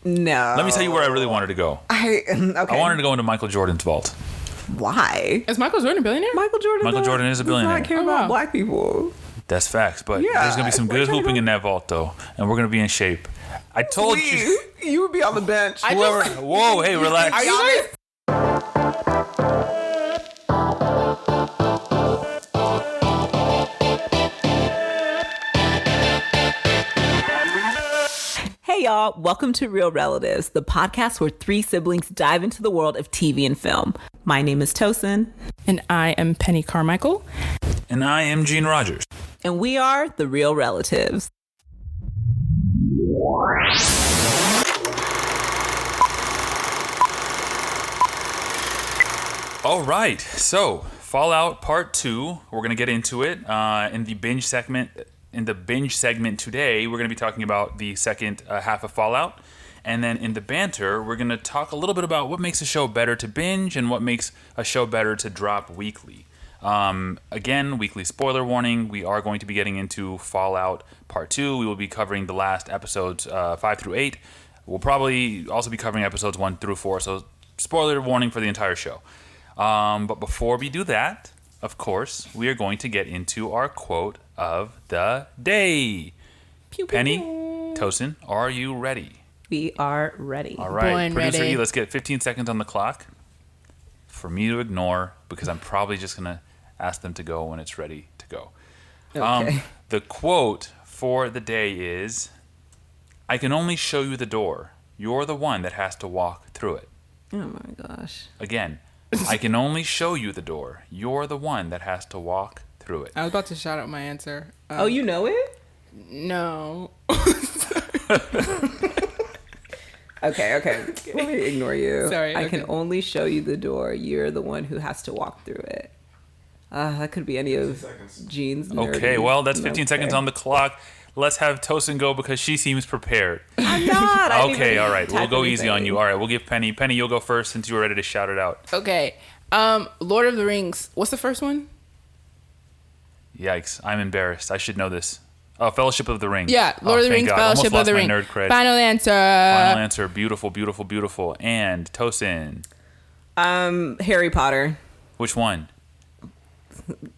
No. Let me tell you where I really wanted to go. Okay. I wanted to go into Michael Jordan's vault. Why? Is Michael Jordan a billionaire? Michael Jordan is a billionaire. Does not care about black people. That's facts. But Yeah, there's going to be some good hooping in that vault, though. And we're going to be in shape. I told you. You would be on the bench. Whoa, hey, relax. Are you guys? Hey y'all, welcome to Real Relatives, the podcast where three siblings dive into the world of TV and film. My name is Tosin. And I am Penny Carmichael. And I am Gene Rogers. And we are the Real Relatives. All right, so Fallout Part 2, we're going to get into it in the Binge segment. In the Binge segment today, we're going to be talking about the second half of Fallout. And then in the Banter, we're going to talk a little bit about what makes a show better to binge and what makes a show better to drop weekly. Again, weekly spoiler warning, we are going to be getting into Fallout Part 2. We will be covering the last episodes 5 through 8. We'll probably also be covering episodes 1 through 4, so spoiler warning for the entire show. But before we do that, of course, we are going to get into our quote of the day. Pew, pew, Penny, pew. Tosin, are you ready? We are ready. All right, Born Producer ready. E, let's get 15 seconds on the clock for me to ignore because I'm probably just going to ask them to go when it's ready to go. Okay. The quote for the day is, I can only show you the door. You're the one that has to walk through it. Oh my gosh. Again, I can only show you the door. You're the one that has to walk through it. I was about to shout out my answer. Oh, you know it? No. Okay. Let me ignore you. Sorry, I okay. can only show you the door. You're the one who has to walk through it. That could be any of Gene's nerdy. Okay, well, that's 15 seconds on the clock. Let's have Tosin go because she seems prepared. I'm not. I didn't Okay, even all right. We'll type go easy on anything. you. All right, we'll give Penny. Penny, you'll go first since you were ready to shout it out. Okay. Lord of the Rings. What's the first one? Yikes, I'm embarrassed. I should know this. Fellowship of the Ring. Yeah, Lord of the thank Rings, God. Fellowship Almost of the lost Ring. my nerd cred. Final answer. Final answer. Beautiful, beautiful, beautiful. And Tosin. Harry Potter. Which one?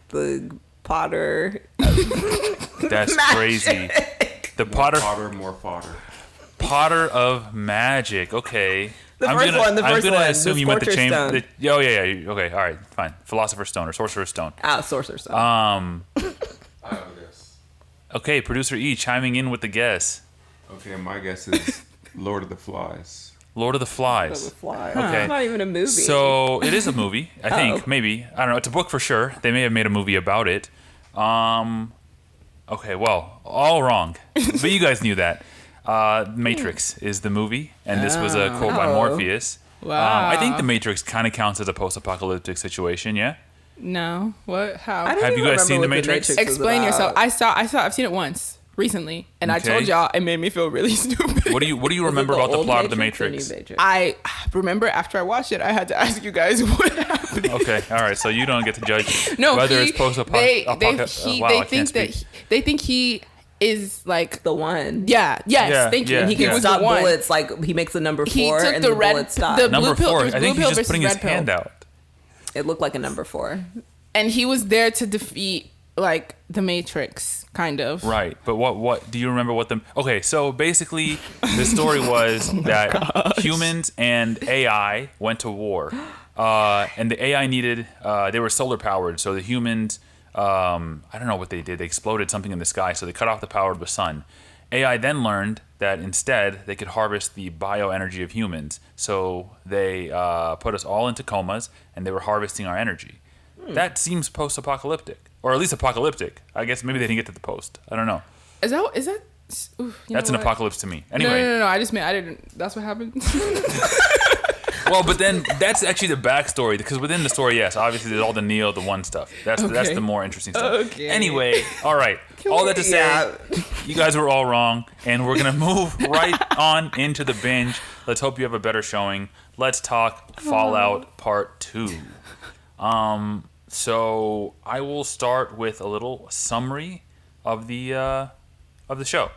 The Potter. That's crazy. The Potter More fodder. Potter of Magic. Okay. The I'm first gonna, one, the I'm first gonna one, assume the you meant the Sorcerer's chamber. Stone. Oh yeah. Okay. All right. Fine. Philosopher's Stone or Sorcerer's Stone. Sorcerer's Stone. I have a guess. Okay. Producer E chiming in with the guess. Okay, my guess is Lord of the Flies. Lord of the Flies. Okay. It's not even a movie. So it is a movie, I think. Oh. Maybe. I don't know. It's a book for sure. They may have made a movie about it. Okay, well, all wrong. But you guys knew that. Matrix is the movie, and this was a quote by Oh. Morpheus. Wow. I think the Matrix kind of counts as a post-apocalyptic situation, yeah? No. What? How? I don't Have you even guys remember seen The what Matrix? was Explain about. yourself. I've seen it once recently, and I Okay. told y'all it made me feel really stupid. What do you Was it remember about the old plot of The or Matrix? new Matrix? I remember after I watched it, I had to ask you guys what happened. Okay, all right. So you don't get to judge No, whether he- it's post-apocalyptic. they think he is like The one. yes, Yeah, thank you. yeah, And he He can was stop the one. bullets like he makes the number He 4 took and the the red- bullets stop. the- Number Blue pill- 4. there's I think blue he's pill just putting his versus red hand pill. out. It looked like a number 4. And he was there to defeat like the Matrix, kind of. Right, but what do you remember what the... Okay, so basically the story was that humans and AI went to war. And the AI needed... they were solar powered, so the humans... I don't know what they did. They exploded something in the sky, so they cut off the power of the sun. AI then learned that instead they could harvest the bioenergy of humans. So they put us all into comas, and they were harvesting our energy. That seems post-apocalyptic. Or at least apocalyptic. I guess maybe they didn't get to the post. I don't know. Is that? Oof, you That's know an what? apocalypse to me. Anyway. No. I didn't. That's what happened. Well, but then that's actually the backstory, because within the story, yes, obviously there's all the Neo, the one stuff. That's Okay. the more interesting stuff. Okay. Anyway, all right. All that to say, Yeah. you guys were all wrong, and we're gonna move right on into the binge. Let's hope you have a better showing. Let's talk Fallout Part 2. So I will start with a little summary of the show.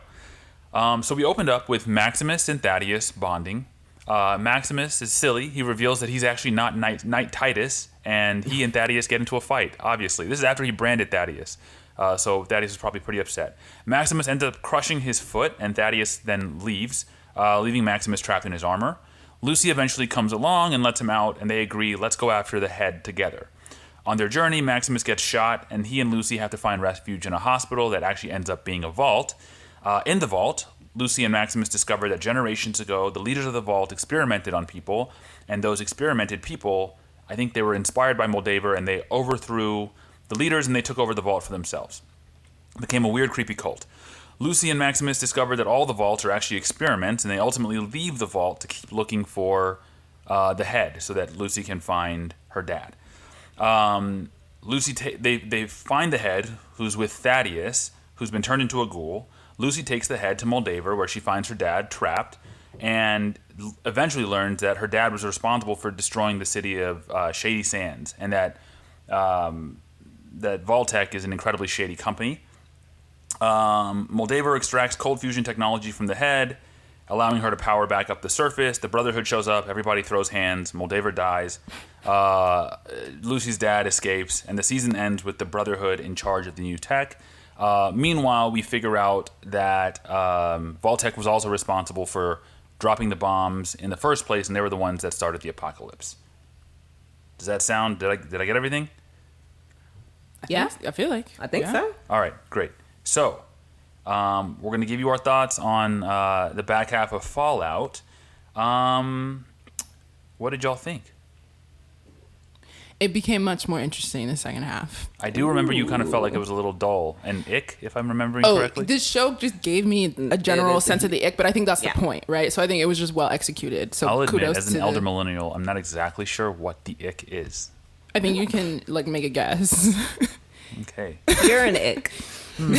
So we opened up with Maximus and Thaddeus bonding. Maximus is silly. He reveals that he's actually not Knight Titus, and he and Thaddeus get into a fight, obviously. This is after he branded Thaddeus. So Thaddeus is probably pretty upset. Maximus ends up crushing his foot, and Thaddeus then leaves, leaving Maximus trapped in his armor. Lucy eventually comes along and lets him out, and they agree, let's go after the head together. On their journey, Maximus gets shot, and he and Lucy have to find refuge in a hospital that actually ends up being a vault. In the vault, Lucy and Maximus discover that generations ago, the leaders of the vault experimented on people, and those experimented people, I think they were inspired by Moldaver, and they overthrew the leaders, and they took over the vault for themselves. It became a weird, creepy cult. Lucy and Maximus discover that all the vaults are actually experiments, and they ultimately leave the vault to keep looking for the head so that Lucy can find her dad. They find the head, who's with Thaddeus, who's been turned into a ghoul. Lucy takes the head to Moldaver, where she finds her dad trapped, and eventually learns that her dad was responsible for destroying the city of Shady Sands, and that Vaultec is an incredibly shady company. Moldaver extracts cold fusion technology from the head, allowing her to power back up the surface. The Brotherhood shows up. Everybody throws hands. Moldaver dies. Lucy's dad escapes, and the season ends with the Brotherhood in charge of the new tech. Meanwhile, we figure out that Vaultec was also responsible for dropping the bombs in the first place, and they were the ones that started the apocalypse. Does that sound? Did I get everything? Yeah, I feel like. I think so. All right, great. So, we're going to give you our thoughts on the back half of Fallout. What did y'all think? It became much more interesting in the second half. I do remember you kind of felt like it was a little dull and ick, if I'm remembering correctly. This show just gave me a general sense of the ick, but I think that's the point, right? So I think it was just well executed. So I'll admit, kudos as an to elder millennial, I'm not exactly sure what the ick is. I think you can make a guess. Okay. You're an ick. No,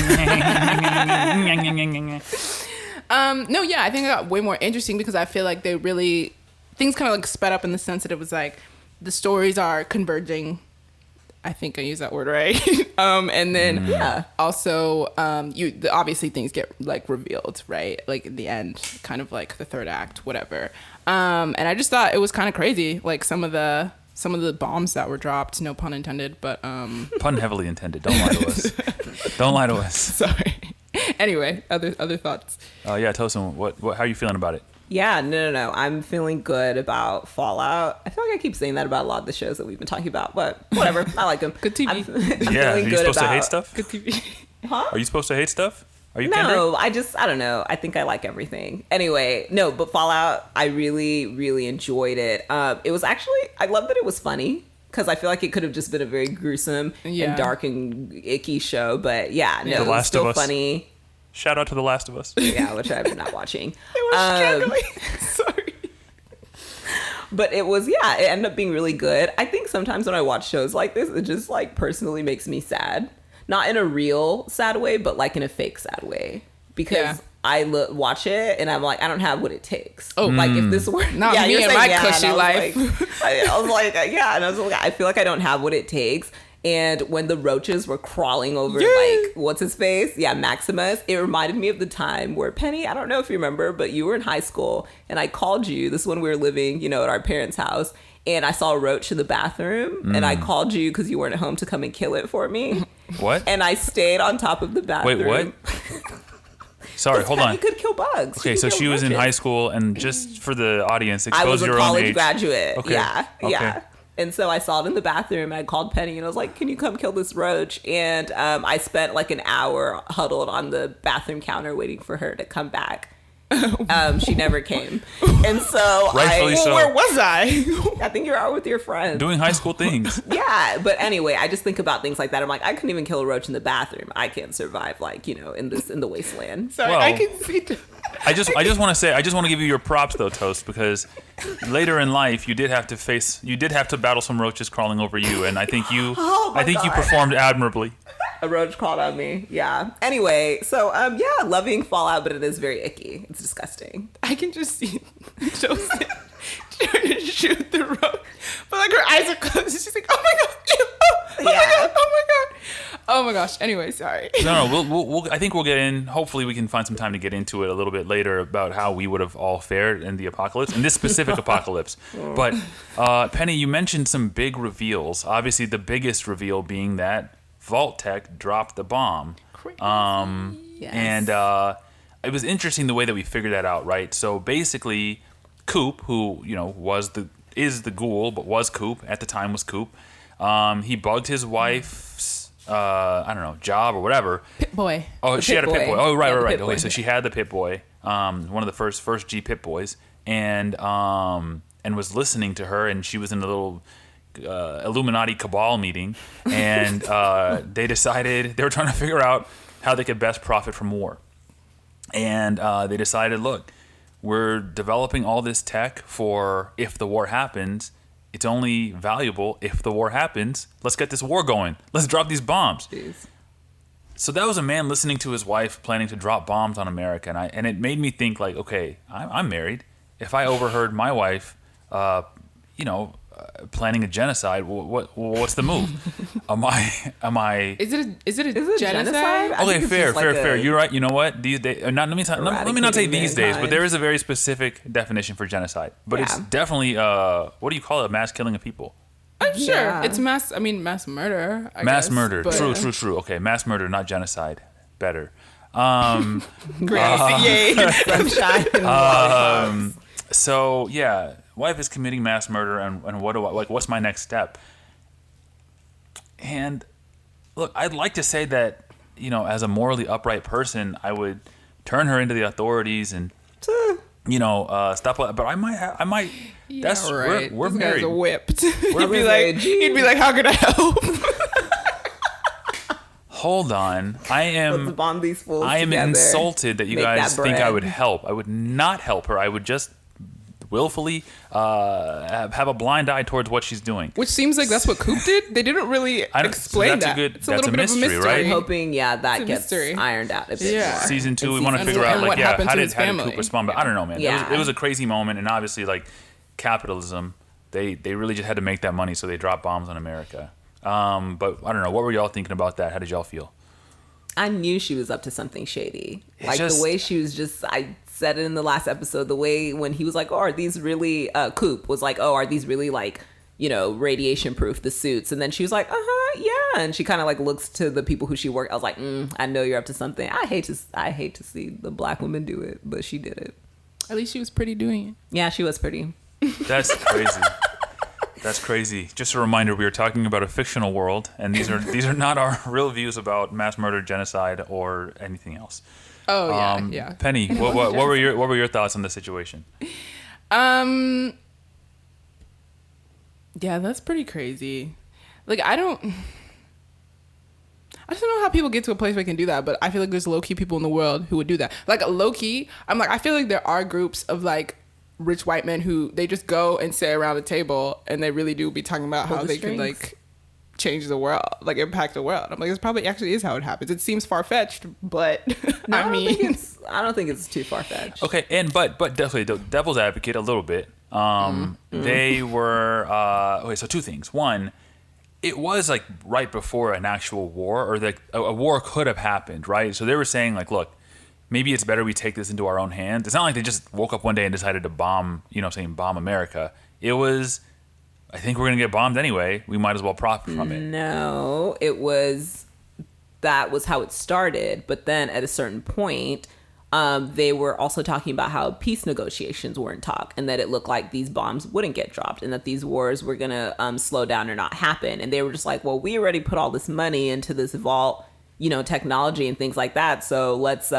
yeah, I think it got way more interesting because I feel like things kind of sped up in the sense that it was like the stories are converging. I think I used that word right. And then also obviously things get revealed, right? Like at the end, kind of like the third act, whatever. And I just thought it was kind of crazy, like some of the bombs that were dropped, no pun intended, but Pun heavily intended. Don't lie to us. Don't lie to us. Sorry. Anyway, other thoughts. Yeah, Tosin, what how are you feeling about it? Yeah, no. I'm feeling good about Fallout. I feel like I keep saying that about a lot of the shows that we've been talking about, but whatever. I like them. Good TV. I'm Yeah, are feeling you good supposed to about- hate stuff? Good TV. Huh? Are you supposed to hate stuff? Are you No, Kendrick? I don't know. I think I like everything. Anyway, no, but Fallout, I really, really enjoyed it. It was actually, I love that it was funny because I feel like it could have just been a very gruesome and dark and icky show. But yeah, no, The it was Last still of Us. funny. Shout out to The Last of Us. Yeah, which I'm not watching. It was struggling. Sorry. But it was, it ended up being really good. I think sometimes when I watch shows like this, it just personally makes me sad. Not in a real sad way, but in a fake sad way. Because I watch it and I'm like, I don't have what it takes. Oh, if this were Not me you're and saying, my cushy and life. I was like, and I was like, I feel like I don't have what it takes. And when the roaches were crawling over, what's his face? Yeah, Maximus. It reminded me of the time where Penny, I don't know if you remember, but you were in high school and I called you. This is when we were living, at our parents' house. And I saw a roach in the bathroom and I called you because you weren't at home to come and kill it for me. What? And I stayed on top of the bathroom. Wait, what? Sorry, hold on. You could kill bugs. Okay, so she was in high school, and just for the audience, I was expose a your own college age. graduate. Okay. Yeah, Okay. yeah. And so I saw it in the bathroom. And I called Penny and I was like, "Can you come kill this roach?" And I spent an hour huddled on the bathroom counter waiting for her to come back. She never came, and so Rightfully so. Where was I? I think you're out with your friends. Doing high school things. Yeah, but anyway, I just think about things like that. I'm like, I couldn't even kill a roach in the bathroom. I can't survive in the wasteland. Sorry, Well, I can see. I just want to give you your props though, Toast, because later in life you did have to battle some roaches crawling over you, and I think you you performed admirably. A roach crawled on me. Yeah. Anyway, so loving Fallout, but it is very icky. It's disgusting. I can just see Joseph trying to shoot the roach, but her eyes are closed. She's like, "Oh my god, oh my god, oh my god." Oh my gosh. Anyway, sorry. No, we'll. I think we'll get in. Hopefully, we can find some time to get into it a little bit later about how we would have all fared in the apocalypse, in this specific apocalypse. But Penny, you mentioned some big reveals. Obviously, the biggest reveal being that Vault Tech dropped the bomb. Crazy. Yes. And it was interesting the way that we figured that out, right? So basically, Coop, who is the ghoul, but was Coop at the time, was Coop. He bugged his wife's job or whatever. Pit Boy. Oh, she had a Pit Boy. Oh, right. Pit-Boy. Okay, so she had the Pit Boy, one of the first G Pit Boys, and was listening to her, and she was in a little Illuminati cabal meeting, and they decided they were trying to figure out how they could best profit from war, and they decided, look, we're developing all this tech for if the war happens. It's only valuable if the war happens. Let's get this war going. Let's drop these bombs. Jeez. So that was a man listening to his wife planning to drop bombs on America, and it made me think like, okay, I'm married. If I overheard my wife, planning a genocide, what's the move? Am I? Is it a Is it genocide? I Okay, think it's fair. just like You're right. You know what? These days, let me not say these days, but mankind. there is a very specific definition for genocide. But it's Yeah. definitely what do you call it? Mass killing of people. I'm sure Yeah. it's mass murder. I Mass guess, murder. but- True. Okay, mass murder, not genocide. Better. Great. Yay. sunshine and lollipops. So yeah, wife is committing mass murder, and what do I like? What's my next step? And look, I'd like to say that as a morally upright person, I would turn her into the authorities and stop. But I might. Yeah, That's right. we're These married. guys are whipped. We're married. He'd be like, how could I help? Hold on, Let's bond these fools I am together. insulted that you Make guys that think I bread. would help. I would not help her. I would just willfully have a blind eye towards what she's doing. Which seems like that's what Coop did. They didn't really I don't- explain so that's a that. good- It's a that's little a bit of a mystery, mystery. right? I'm hoping, that It's a gets mystery. ironed out a bit Yeah. more. Season 2, we In want to season figure out and like what yeah, happened how to did his Coop family. respond? But I don't know, man. Yeah. It was a crazy moment, and obviously like capitalism, they really just had to make that money, so they dropped bombs on America. But I don't know. What were y'all thinking about that? How did y'all feel? I knew she was up to something shady. It's Like just- the way she was just, I said it in the last episode, the way when he was like, oh, are these really, Coop was like, oh, are these really like, radiation proof, the suits? And then she was like, yeah. And she kind of like looks to the people who she worked. I was like, I know you're up to something. I hate to see the black woman do it, but she did it. At least she was pretty doing it. Yeah, she was pretty. That's crazy. That's crazy. Just a reminder, we are talking about a fictional world, and these are not our real views about mass murder, genocide, or anything else. Oh yeah. Penny, what were your thoughts on the situation? Yeah, that's pretty crazy. Like I just don't know how people get to a place where they can do that, but I feel like there's low-key people in the world who would do that. Like low-key, I feel like there are groups of like rich white men who they just go and sit around the table and they really do be talking about how Pull the they can strings. like change the world, like impact the world. I'm like, this probably actually is how it happens. It seems far-fetched, but No, I mean, I don't think it's too far fetched. Okay, but definitely the devil's advocate a little bit. They were okay. So two things. One, it was like right before an actual war, or like a war could have happened, right? So they were saying like, look, maybe it's better we take this into our own hands. It's not like they just woke up one day and decided to bomb America. It was, I think we're gonna get bombed anyway. We might as well profit from it. No, that was how it started. But then at a certain point, they were also talking about how peace negotiations were in talk, and that it looked like these bombs wouldn't get dropped, and that these wars were gonna slow down or not happen. And they were just like, well, we already put all this money into this vault, technology and things like that. So let's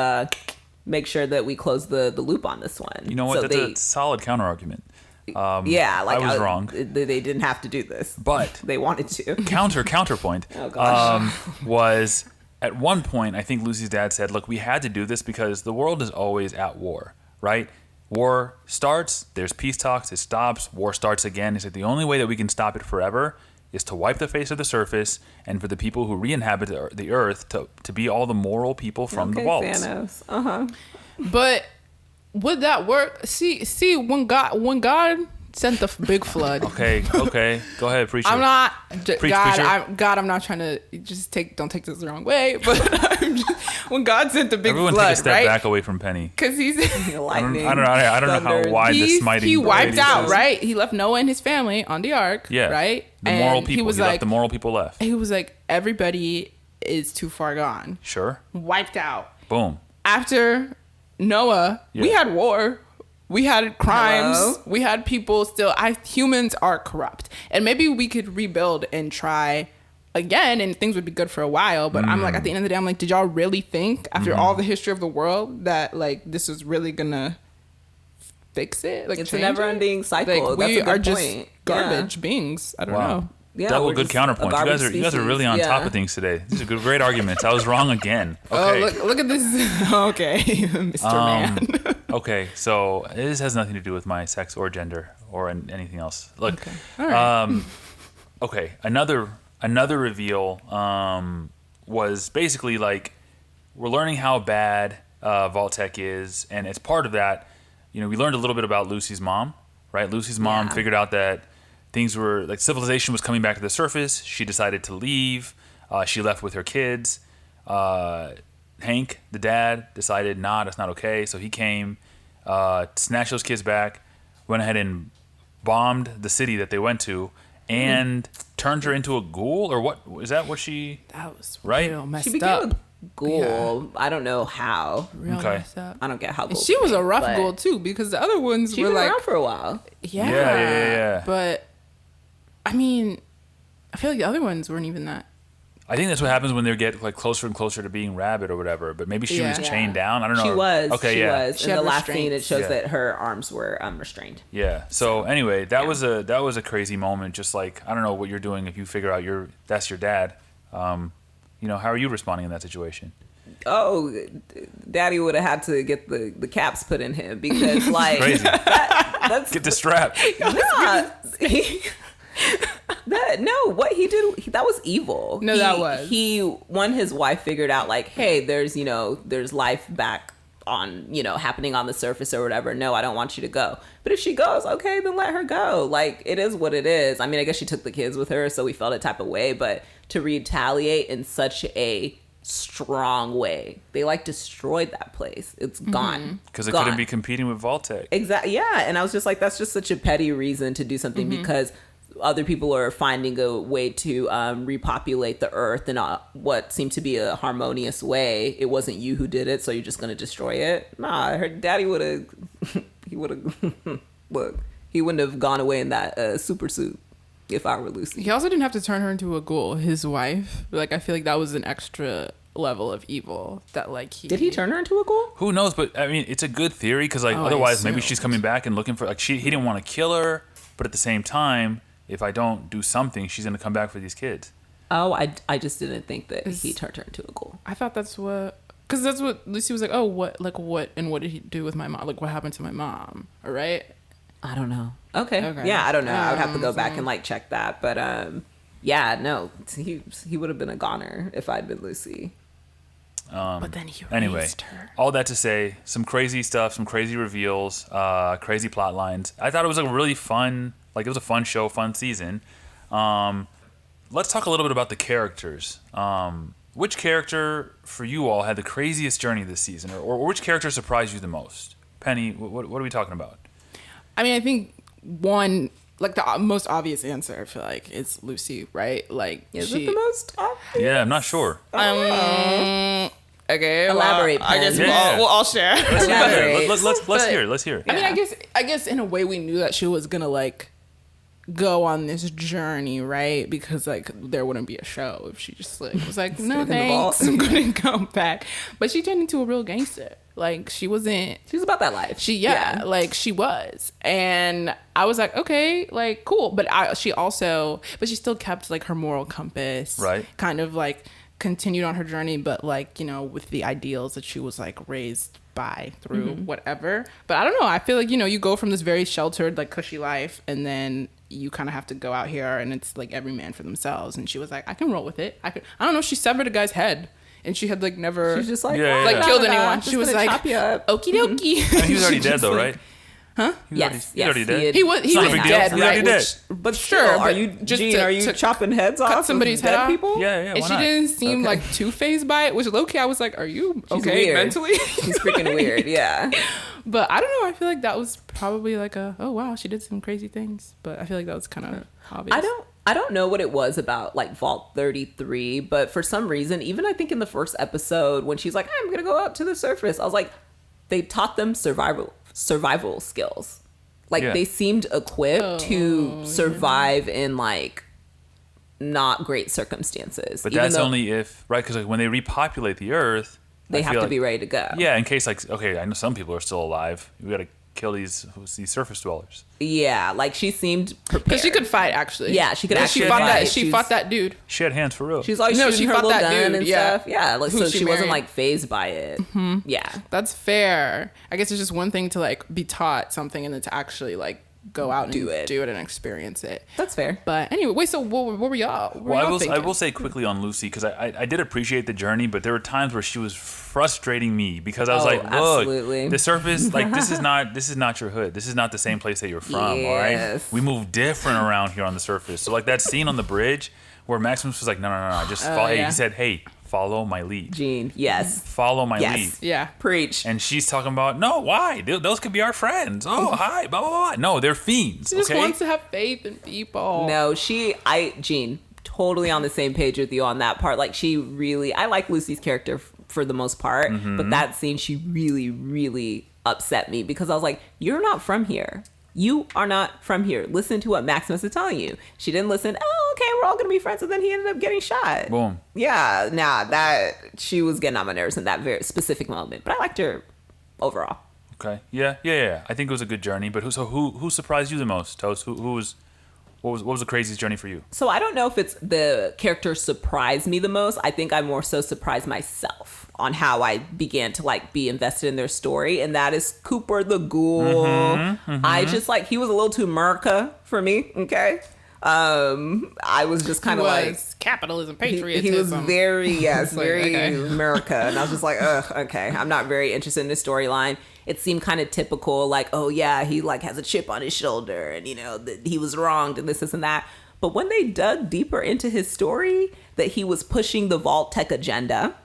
make sure that we close the loop on this one. You know what? So That's a solid counter argument. yeah, like I was wrong. They didn't have to do this, But they wanted to. counterpoint Oh, gosh. was at one point, I think Lucy's dad said, look, we had to do this because the world is always at war, right? War starts, there's peace talks, it stops, war starts again. He said the only way that we can stop it forever is to wipe the face of the surface, and for the people who re-inhabit the earth to be all the moral people from the vaults. Thanos. but would that work? See, when God sent the big flood. Okay. Go ahead, preacher. I'm not Preach, God. preacher. I'm not trying to don't take this the wrong way. But when God sent the big Everyone flood, take a step right? back away from Penny. Because he's Lightning. I don't know how thunder. wide the smiting. he wiped radius out, is. right? He left Noah and his family on the ark, Yeah. right? The moral And people. He left the moral people left. He was like, everybody is too far gone. Sure. Wiped out. Boom. After Noah, we Yeah. had war. We had crimes. Hello? We had people still. Humans are corrupt. And maybe we could rebuild and try again and things would be good for a while. But I'm like, at the end of the day, I'm like, did y'all really think after all the history of the world that like this is really gonna fix it? Like It's a change it? never-ending cycle. Like, That's we a good are just point. garbage beings. I don't Wow. know. Yeah, Double we're good just counterpoint. a You guys garbage are really on species. top Yeah. of things today. These are good, great arguments. I was wrong again. Okay. Oh, look at this. Okay, Mr. Man. Okay, so this has nothing to do with my sex or gender or anything else. Look, Okay. All right. okay, another reveal was basically like we're learning how bad Vault-Tec is, and as part of that, you know, we learned a little bit about Lucy's mom, right? Lucy's mom Yeah. figured out that things were like civilization was coming back to the surface. She decided to leave. She left with her kids. Hank, the dad, decided, nah, that's not okay. So he came, snatched those kids back, went ahead and bombed the city that they went to, and turned her into a ghoul? Or what? Is that what she... That was Right? real messed She became up. a ghoul. I don't know how. Real Okay. messed up. I don't get how. And Ghouls she was a became, rough but ghoul too, because the other ones She were was like, around for a while. yeah, Yeah. But I mean, I feel like the other ones weren't even that. I think that's what happens when they get like closer and closer to being rabbit or whatever. But maybe she was Yeah. chained down. I don't know. She was. Okay, she yeah. was. She In had the last scene, it restraints. shows Yeah. that her arms were restrained. Yeah. So anyway, that was a crazy moment. Just like I don't know what you're doing if you figure out that's your dad. You know, how are you responding in that situation? Oh, Daddy would have had to get the caps put in him because like Crazy. that's Get the strap. yeah. What he did, that was evil. No, that was. His wife figured out like, hey, there's life back on, happening on the surface or whatever. No, I don't want you to go. But if she goes, okay, then let her go. Like, it is what it is. I mean, I guess she took the kids with her, so we felt a type of way, but to retaliate in such a strong way, they like destroyed that place. It's gone. Because it Gone. couldn't be competing with Vault-Tec. Exactly. Yeah. And I was just like, that's just such a petty reason to do something because other people are finding a way to repopulate the earth in what seemed to be a harmonious way. It wasn't you who did it, so you're just going to destroy it. Nah, her daddy would have, he wouldn't have gone away in that super suit if I were Lucy. He also didn't have to turn her into a ghoul. His wife, like, I feel like that was an extra level of evil that like Did he turn her into a ghoul? Who knows? But I mean, it's a good theory because like Oh, I otherwise maybe assumed. she's coming back and looking for like he didn't want to kill her, but at the same time, if I don't do something, she's gonna come back for these kids. Oh, I just didn't think that he turned her into a ghoul. I thought that's what, because that's what Lucy was like. Oh, what did he do with my mom? Like, what happened to my mom? All right. I don't know. Okay. Okay. Yeah, I don't know. I would have to go back and like check that. But yeah, no, he would have been a goner if I'd been Lucy. But then he Anyway, raised her. all that to say, some crazy stuff, some crazy reveals, crazy plot lines. I thought it was a really fun, like it was a fun show, fun season. Let's talk a little bit about the characters. Which character for you all had the craziest journey this season, or which character surprised you the most? Penny, what are we talking about? I mean, I think one, like the most obvious answer, I feel like, is Lucy, right? Like, Is it the most obvious? Yeah, I'm not sure. Okay, Elaborate, I guess Pen. Yeah. we'll all share. Elaborate. Let's But- hear it. Let's hear it. I mean, I guess in a way we knew that she was gonna like go on this journey, right? Because like there wouldn't be a show if she just like was like, no in the vault. thanks, I'm gonna go back. But she turned into a real gangster. Like she wasn't. She was about that life. Like she was, and I was like, okay, like cool. But she still kept like her moral compass, Right. Kind of like continued on her journey, but like, with the ideals that she was like raised by through whatever. But I don't know. I feel like, you go from this very sheltered, like cushy life, and then you kind of have to go out here, and it's like every man for themselves. And she was like, I can roll with it. I don't know. She severed a guy's head, and she had like never She's just like, Yeah, yeah, like yeah. killed anyone. Just She was gonna like, chop you up. okie dokie. And he was already She dead just, though, like, right? Yes, He's already dead. He was Not a big deal. dead, He's right? already dead. Which- But Sure, still, are but you just Gene? to- Are you to chopping heads cut off? of somebody's head dead off? people? Yeah, And why she not? didn't seem like too phased by it, which low-key I was like, are you okay weird. mentally? He's freaking weird. Yeah. But I don't know. I feel like that was probably like oh wow, she did some crazy things. But I feel like that was kind of obvious. I don't know what it was about like Vault 33, but for some reason, even I think in the first episode when she's like, I'm gonna go up to the surface, I was like, they taught them survival skills. Like Yeah. they seemed equipped to survive in like not great circumstances. But even that's though only if, right? Because like, when they repopulate the Earth, they I have feel to like- be ready to go. Yeah, in case like, okay, I know some people are still alive. We got to kill these surface dwellers. Yeah, like she seemed prepared. Because she could fight actually. Yeah, she could She actually fought fight. that. She She's- fought that dude. She had hands for real. She's like No, shooting she her fought little that gun dude, and yeah. stuff. Yeah, like Who so she she wasn't married. like phased by it. Yeah. That's fair. I guess it's just one thing to like be taught something and then to actually like go out and Do it. do it and experience it. That's fair. But anyway, wait. So what were y'all? What were Well, y'all I thinking? will say quickly on Lucy because I did appreciate the journey, but there were times where she was frustrating me because I was Oh, like, look, absolutely. the surface, like this is not your hood. This is not the same place that you're from. All right, Yes. we move different around here on the surface. So like that scene on the bridge where Maximus was like, no, just follow. Hey, yeah. he said, hey, follow my lead. Gene, yes. Follow my Yes. lead. Yeah. Preach. And she's talking about, no, why? Those could be our friends. Oh, hi, blah, blah, blah. No, they're fiends, She just okay? wants to have faith in people. No, Gene, totally on the same page with you on that part. Like, I like Lucy's character for the most part, but that scene, she really, really upset me because I was like, you're not from here. You are not from here. Listen to what Maximus is telling you. She didn't listen. Oh, okay, we're all going to be friends. And then he ended up getting shot. Boom. Yeah, she was getting on my nerves in that very specific moment, but I liked her overall. Okay. Yeah. I think it was a good journey. But who surprised you the most, Toast? What was the craziest journey for you? So I don't know if it's the character surprised me the most. I think I more so surprised myself on how I began to like be invested in their story, and that is Cooper the Ghoul. I just like he was a little too America for me. Okay, I was just kind of like capitalism, he patriotism. was very It's like, very okay. America, and I was just like, ugh, okay, I'm not very interested in this storyline. It seemed kind of typical, like, oh yeah, he like has a chip on his shoulder, and you know that he was wronged, and this and that. But when they dug deeper into his story, that he was pushing the Vault Tech agenda,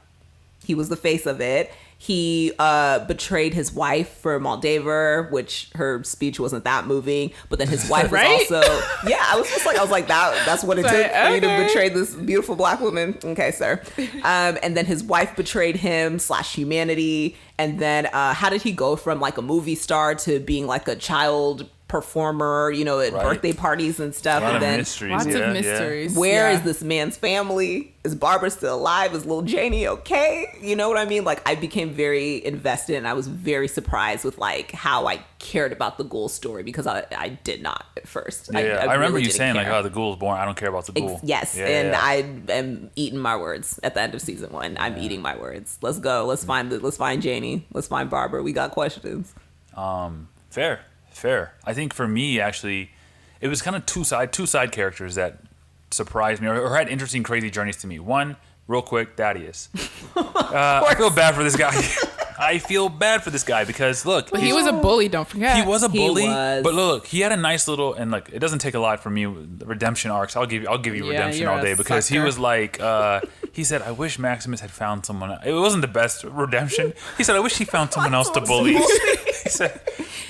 he was the face of it. He betrayed his wife for Moldaver, which her speech wasn't that moving. But then his wife Right? was also, yeah, I was like that's what it took for you to okay. betray this beautiful black woman. Okay, sir. And then his wife betrayed him / humanity. And then how did he go from like a movie star to being like a child performer, you know, at Right. birthday parties and stuff? A lot And of then mysteries. Lots yeah, of mysteries. where is Yeah. this man's family? Is Barbara still alive? Is little Janie okay? You know what I mean? Like, I became very invested, and I was very surprised with like how I cared about the ghoul story because I did not at first. Yeah. I remember really you didn't saying like, care. oh, the ghoul is born. I don't care about the ghoul. Yes, Yeah, and yeah. I am eating my words at the end of season 1. I'm eating my words. Let's go. Let's find Janie. Let's find Barbara. We got questions. Fair. I think for me, actually, it was kind of two side characters that surprised me or had interesting, crazy journeys to me. One, real quick, Thaddeus. I feel bad for this guy. I feel bad for this guy because look, But he was a bully. Don't forget. he was a He bully, was. but look, he had a nice little and like it doesn't take a lot from me. The redemption arcs, I'll give you Yeah, redemption you're all a day because he sucker. was like, he said, I wish Maximus had found someone. It wasn't the best redemption. He said, I wish he found someone else to bully. he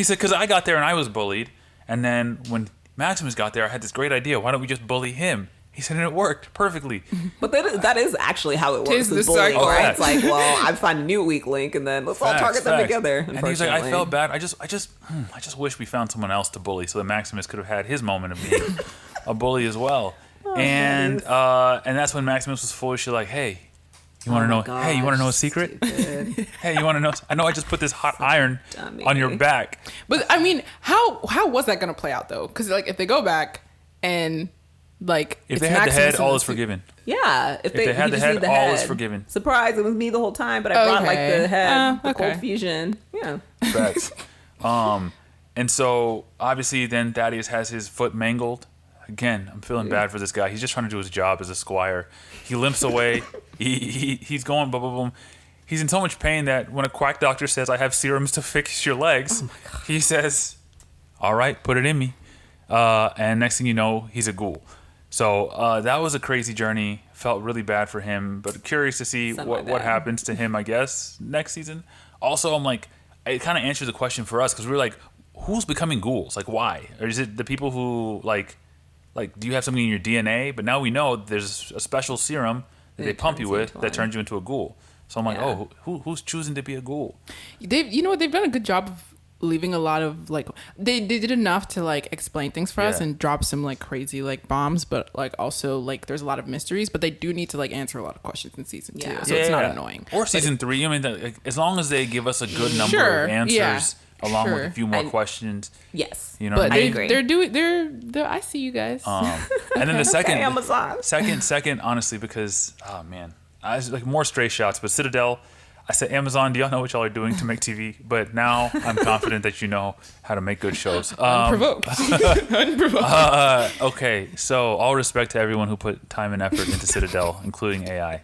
said, because I got there and I was bullied, and then when Maximus got there, I had this great idea. Why don't we just bully him? He said, and it worked perfectly. But that is actually how it works. Tis with the bullying, cycle. right? Oh, It's like, well, I find a new weak link, and then let's all target them Facts. together. And he was like, I unfortunately. felt bad. I just wish we found someone else to bully so that Maximus could have had his moment of being a bully as well. And that's when Maximus was foolishly like, hey, you want to know? Hey, you want to know a secret? Hey, you want to know? I know I just put this hot iron dummy. on your back. But I mean, how was that gonna play out though? Because like if they go back and like If it's they had the Maximus head, and all the is two- forgiven. Yeah, if they had you the just head, need the all is head. forgiven. Surprise! It was me the whole time, but I brought like Okay. the head, the Okay. cold fusion. Yeah, Facts. And so obviously then Thaddeus has his foot mangled. Again, I'm feeling bad for this guy. He's just trying to do his job as a squire. He limps away. He's going boom, boom, boom. He's in so much pain that when a quack doctor says, I have serums to fix your legs, he says, all right, put it in me. And next thing you know, he's a ghoul. So that was a crazy journey. Felt really bad for him, but curious to see what happens to him, I guess, next season. Also, I'm like, it kind of answers the question for us because we were like, who's becoming ghouls? Like, why? Or is it the people who like, do you have something in your DNA? But now we know there's a special serum that they pump you with that turns you into a ghoul. So I'm like, oh, who's choosing to be a ghoul? You know what? They've done a good job of leaving a lot of like they did enough to like explain things for us and drop some like crazy like bombs, but like also like there's a lot of mysteries, but they do need to like answer a lot of questions in season 2, so it's not annoying. Or season 3. I mean, like, as long as they give us a good number of answers along with a few more questions. Yes, you know, but I agree. They're I see you guys. And then the second Amazon. second, honestly, because oh man, I was like more stray shots, but Citadel. I said, Amazon, do y'all know what y'all are doing to make TV? But now I'm confident that you know how to make good shows. Unprovoked. Okay, so all respect to everyone who put time and effort into Citadel, including AI.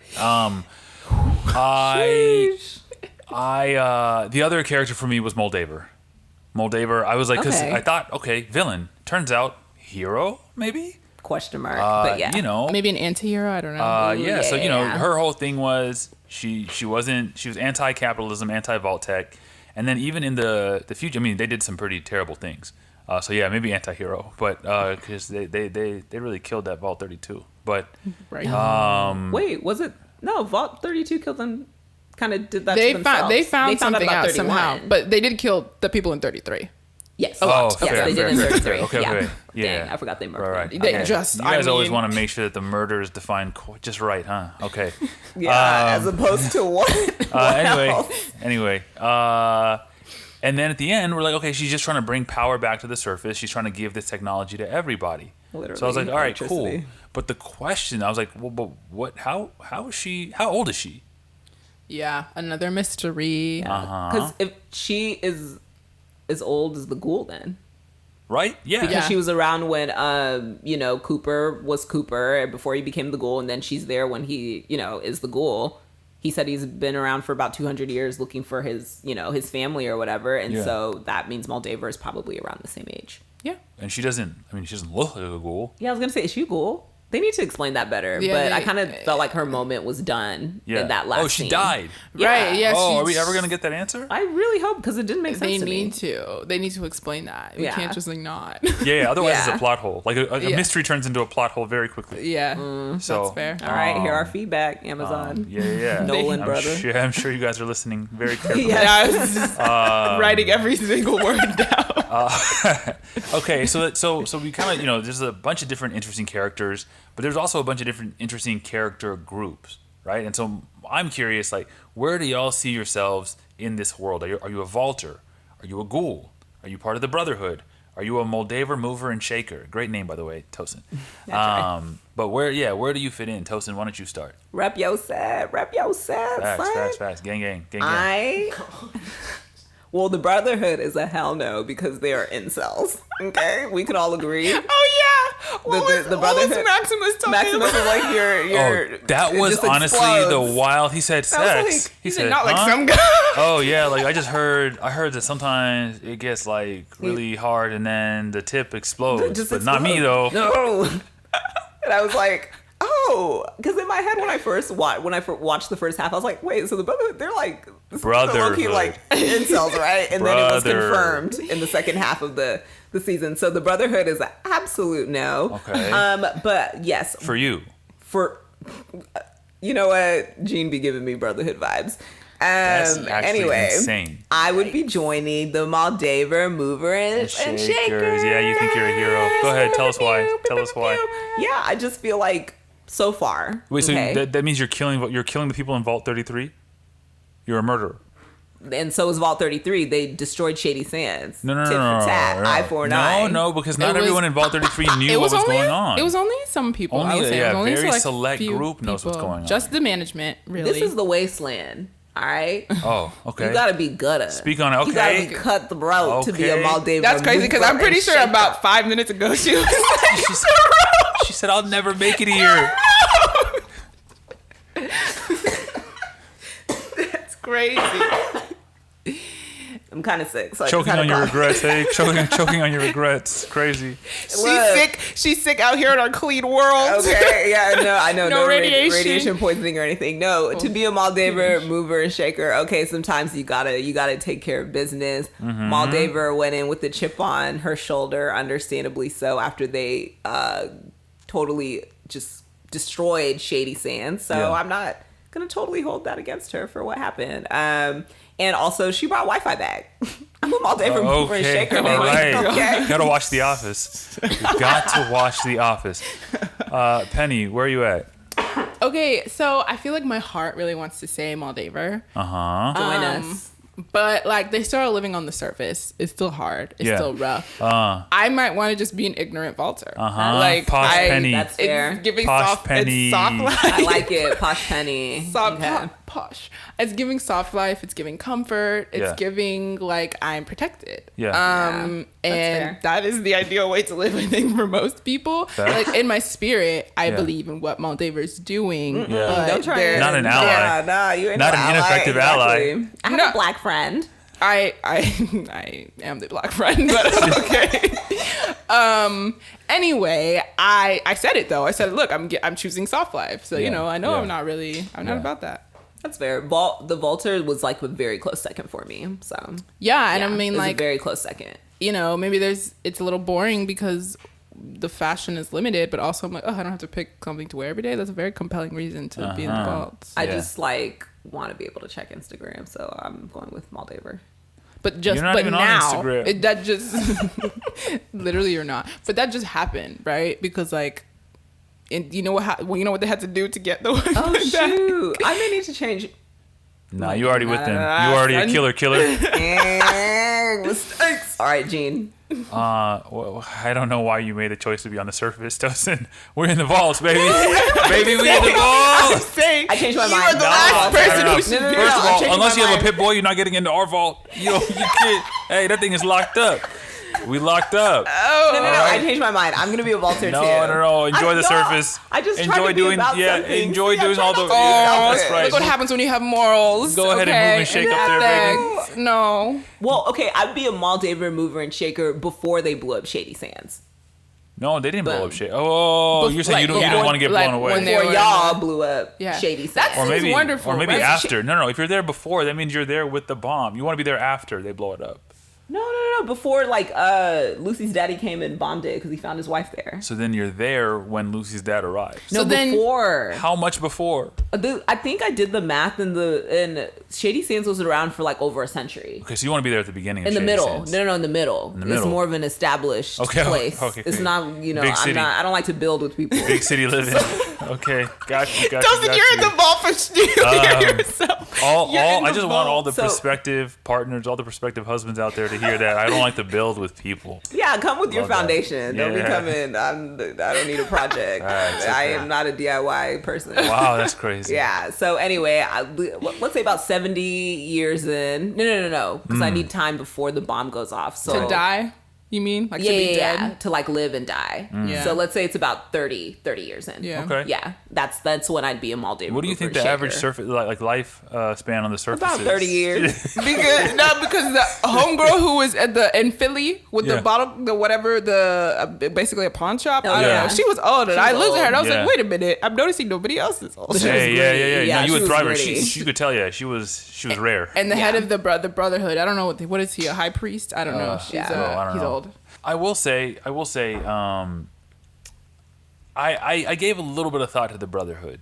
The other character for me was Moldaver. I was like, because I thought, okay, villain. Turns out, hero, maybe? Question mark. But yeah, you know, maybe an anti-hero. I don't know. Yeah. So you know, her whole thing was she was anti-capitalism, anti-vault tech, and then even in the future, I mean, they did some pretty terrible things. So yeah, maybe anti-hero, but because they really killed that Vault 32. But wait, was it no Vault 32 killed them? Kind of did that. They to themselves. They found something out 31. somehow, but they did kill the people in 33. Yes. Yes, they did in 33. Okay. Yeah. Dang, I forgot they murdered. Right. They Okay. just. You guys always want to make sure that the murder is defined just right, huh? Okay. As opposed to what? Anyway. And then at the end, we're like, okay, she's just trying to bring power back to the surface. She's trying to give this technology to everybody. Literally, so I was like, all right, cool. But the question, I was like, well, but what? How is she? How old is she? Yeah, another mystery. Because if she is as old as the ghoul, then. Right? Yeah. Because she was around when, Cooper was Cooper before he became the ghoul, and then she's there when he, is the ghoul. He said he's been around for about 200 years looking for his, his family or whatever, and so that means Moldaver is probably around the same age. Yeah. And she doesn't look like a ghoul. Yeah, I was going to say, is she a ghoul? They need to explain that better, but I kind of felt like her moment was done in that last scene. Oh, she died. Right, yeah. Are we ever going to get that answer? I really hope, because it didn't make sense to me. They need to explain that. We can't just not. Yeah, otherwise it's a plot hole. Like a mystery turns into a plot hole very quickly. Yeah, so that's fair. All right, here our feedback, Amazon. Nolan, brother. I'm sure you guys are listening very carefully. Yeah, I was just writing every single word down. Okay, so we kind of, there's a bunch of different interesting characters, but there's also a bunch of different interesting character groups, right? And so I'm curious, like, where do y'all see yourselves in this world? Are you a vaulter? Are you a ghoul? Are you part of the Brotherhood? Are you a Moldaver mover and shaker? Great name, by the way, Tosin. But where do you fit in? Tosin, why don't you start? Rep yo set, Fast. Gang. Well, the Brotherhood is a hell no because they are incels. Okay, we could all agree. Oh yeah, the Brotherhood. What was Maximus talking Maximus about? is like your. That was honestly explodes. the wild. He said sex. Like, he said not like some guy. Oh yeah, like I heard that sometimes it gets like really hard and then the tip explodes, but not me though. No. And I was like, oh, because in my head when I first watched the first half, I was like, wait, so the Brotherhood, they're like Brotherhood, like incels, right? And then it was confirmed in the second half of the season. So the Brotherhood is an absolute no. Okay. But yes, for you, you know what, Gene be giving me Brotherhood vibes. That's actually insane. I would be joining the Moldaver mover and shakers. Yeah, you think you're a hero. Go ahead, tell us why. Yeah, I just feel like so far. Wait, so that means you're killing the people in Vault 33? You're a murderer. And so is Vault 33. They destroyed Shady Sands. No. Tit for tat, eye for an eye. No, because not everyone in Vault 33 knew what was going on. It was only some people. Only, I would say. It was only very select group knows what's going on. Just the management, really. This is the wasteland. All right. Oh, okay. You gotta be gutter. Speak on it. Okay. You gotta be cutthroat to be a Moldaver. That's crazy because I'm pretty sure about 5 minutes ago she was she said, "I'll never make it here." That's crazy. I'm kind of sick. So Choking on your regrets, hey? Choking on your regrets. Crazy. She's sick out here in our clean world. Okay, yeah, no, I know. No radiation. Radiation poisoning or anything. No, to be a Moldaver mover and shaker, okay, sometimes you gotta take care of business. Moldaver went in with the chip on her shoulder, understandably so, after they totally just destroyed Shady Sands. So I'm not gonna totally hold that against her for what happened. And also, she brought Wi-Fi back. I'm a Moldaver mover and shaker, baby. Right. Okay. Gotta watch The Office. Got to watch The Office. Penny, where are you at? Okay, so I feel like my heart really wants to say Moldaver. Join us. But like they still are living on the surface. It's still hard. It's still rough. I might want to just be an ignorant vaulter. Like Posh Penny. That's fair. It's giving Posh soft. Penny. It's soft life. I like it. Posh Penny. Soft, Okay. posh. It's giving soft life. It's giving comfort. It's Yeah. giving like I'm protected. Yeah. And fair. that is the ideal way to live, I think, for most people. Fair. Like in my spirit, I Yeah. believe in what Moldaver's doing. Yeah. But Don't try they're- Not an ally. Yeah, nah, you ain't Not no an ineffective ally. Exactly. I have No. a black friend. I am the black friend, but okay. Anyway, I said it though. I said, look, I'm choosing soft life. So, Yeah. I know Yeah. I'm not about that. That's fair. The Vaulter was like a very close second for me. So Yeah, and I yeah, mean it was like, a very close second. maybe it's a little boring because the fashion is limited, but also I'm like, oh, I don't have to pick something to wear every day. That's a very compelling reason to be in the vaults. I Yeah. just like want to be able to check Instagram, so I'm going with Moldaver. But You're not even on now Instagram. that just literally you're not. But that just happened, right? Because like, and you know what they had to do to get the Oh back? shoot! I may need to change. Nah, you already with them. You nah, already a son. killer. Mistakes. All right, Gene. Well, I don't know why you made the choice to be on the surface, Dustin. We're in the vaults, baby. Baby, we in the vaults. Saying I changed my you mind. are the No, last no, person no, who no. should No, no, be. no, First of I'm all, changing unless my you have a mind. pit bull, you're not getting into our vault. You kid. Hey, that thing is locked up. We locked up. Oh, No, I changed my mind. I'm gonna be a Vaulter No, too. no. Enjoy the No, surface. I just tried enjoy to be doing. about Yeah, something. enjoy See, I doing tried all the. not to be Yeah, about that's it. right. Look what happens when you have morals. Go ahead and okay? move and shake up there, baby. Thanks. No. Well, okay, I'd be a Moldaver mover and shaker before they blew up Shady Sands. No, they didn't blow Boom. up shit. Oh, you're saying you don't want to get like blown away. when they Before were- y'all blew up Yeah. Shady Sands. That's- Or Seems maybe, wonderful, or maybe right? after. No. If you're there before, that means you're there with the bomb. You want to be there after they blow it up. No. Before, like, Lucy's daddy came and bombed it because he found his wife there. So then you're there when Lucy's dad arrives. No, So then- before. How much before? I think I did the math, and Shady Sands was around for like over a century. Okay, so you want to be there at the beginning. In of the Shady middle. Sands. No, in the middle. the It's middle. more of an established Okay, place. okay. It's not, Big city. I don't like to build with people. Big city living. Okay, got you. Doesn't you're in the vault for stealing yourself. I just want all the So- prospective partners, all the prospective husbands out there to hear that. I don't like to build with people. Yeah, come with your Love that. foundation. Don't be Yeah. coming. I don't need a project. It's I okay. am not a DIY person. Wow, that's crazy. Yeah. So anyway, let's say about 70 years in. No. Because Hmm. I need time before the bomb goes off. So To die? You mean? Like Yeah, to be yeah, dead? to like live and die. Yeah. So let's say it's about 30 years in. Yeah. Okay. Yeah, that's when I'd be a Moldaver. What do you think the mover average shaker. surface like life span on the surface About is? 30 years. Because the homegirl who was in Philly with Yeah. the bottle, basically a pawn shop. Oh, I don't yeah. know. She was old, and She I was looked at her and I was old. like, Yeah. wait a minute, I'm noticing nobody else is old. She was Hey, gritty. yeah. Yeah, No, you she would was thrive her. gritty. She could tell you. She was rare. And the head Yeah. of the Brotherhood, I don't know what is he, a high priest? I don't know. She's yeah. No, I don't he's know. old. I will say, I gave a little bit of thought to the Brotherhood.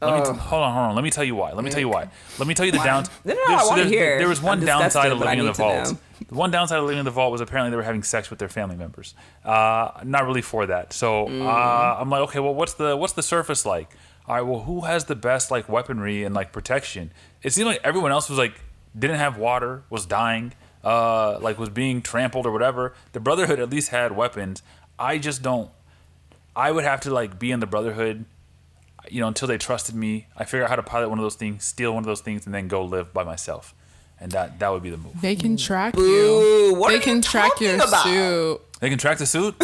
Hold on. Let me tell you why. Let me tell you the downside. No, I wanna hear. There was one I'm downside disgusted, of but I living in the need to vault. know. The one downside of living in the vault was apparently they were having sex with their family members. Not really for that. So I'm like, okay, well, what's the surface like? All right, well, who has the best like weaponry and like protection? It seemed like everyone else was like didn't have water, was dying, like was being trampled or whatever. The Brotherhood at least had weapons. I just don't. I would have to like be in the Brotherhood, until they trusted me. I figure out how to pilot one of those things, steal one of those things, and then go live by myself. And that would be the move. They can track Boo, you. what They are can you track talking your about? suit. They can track the suit.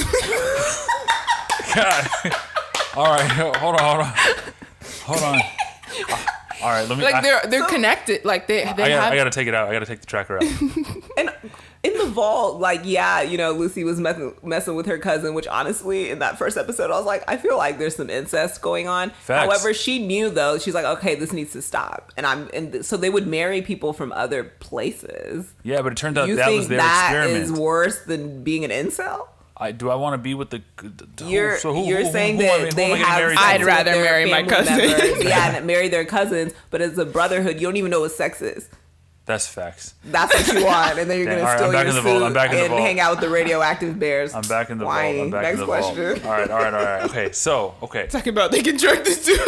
God. All right, hold on. All right, let me. Like they're connected. Like they have. I gotta take it out. I gotta take the tracker out. And in the vault, like, yeah, Lucy was messing with her cousin, which honestly, in that first episode, I was like, I feel like there's some incest going on. Facts. However, she knew though. She's like, okay, this needs to stop. And so they would marry people from other places. Yeah, but it turned out You that think was their that experiment. is worse than being an incel? Do I want to be with the? You're saying who am I- that who they am I getting have married I'd to? sex with rather their marry my family cousin. members, yeah, and marry their cousins. But as a brotherhood, you don't even know what sex is. That's facts. That's what you want, and then you're Dang, gonna all right, steal I'm back your in the vault. I'm suit back in the and vault. hang out with the radioactive bears. I'm back in the vault. Whiny. I'm back Next in the question. vault. All right. Okay, so Talking about they can track the suit.